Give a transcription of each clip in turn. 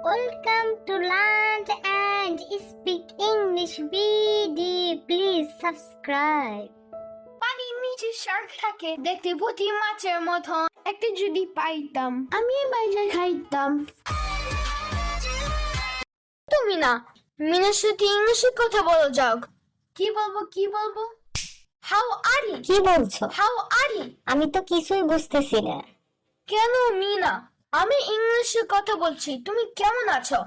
Welcome to Lunch and Speak English BD. Please subscribe. পানির নিচে Shark থাকে দেখতে পুঁটি মাছের মতন। একটা যদি পাইতাম আমি বাইরে খাইতাম। তুমি না মিনার সাথে ইংলিশে কথা বলো যাও। কি বলবো? How are you? কি বলছো? How are you? আমি তো কিছুই বুঝতেছি না। কেন মিনা? আমি ইংলিশে কথা বলছি, তুমি কেমন আছো?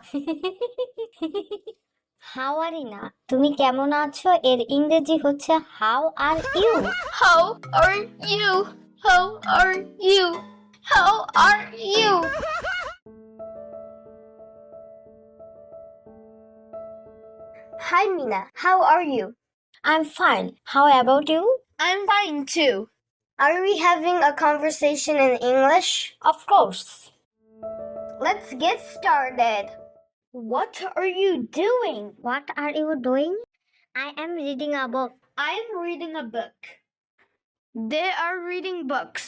হাউ আর ইউ না, তুমি কেমন আছো এর ইংরেজি হচ্ছে how are you. How are you? How are you? How are you? Hi Mina, how are you? I'm fine. How about you? I'm fine too. Are we having a conversation in English? Of course. Let's get started. What are you doing? What are you doing? I am reading a book. I am reading a book. They are reading books.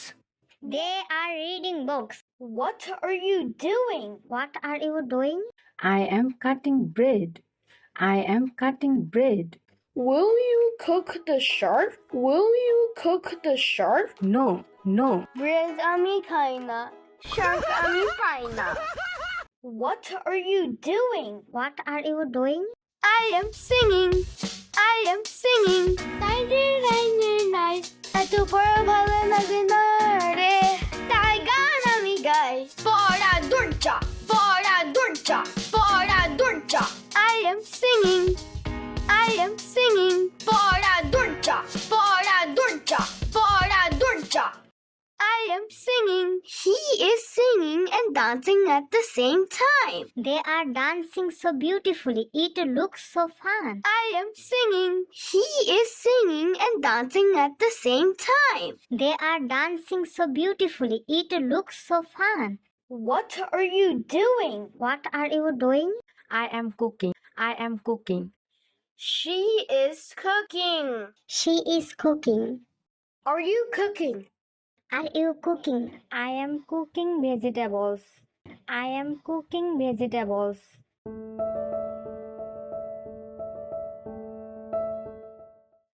They are reading books. What are you doing? What are you doing? I am cutting bread. I am cutting bread. Will you cook the shark? Will you cook the shark? No, no. Bread ami kaina. Shark ami kaina. What are you doing? What are you doing? I am singing. I am singing. এত পড়া ভালো লাগে না রে, তাই গান আমি গাই। পড়া দরজা, পড়া দরজা, পড়া দরজা। I am singing. I am singing. পড়া দরজা, পড়া দরজা, পড়া দরজা। I am singing. He is singing and dancing at the same time. They are dancing so beautifully. It looks so fun. I am singing. He is singing and dancing at the same time. They are dancing so beautifully. It looks so fun. What are you doing? What are you doing? I am cooking. I am cooking. She is cooking. She is cooking. Are you cooking? Are you cooking? I am cooking vegetables. I am cooking vegetables.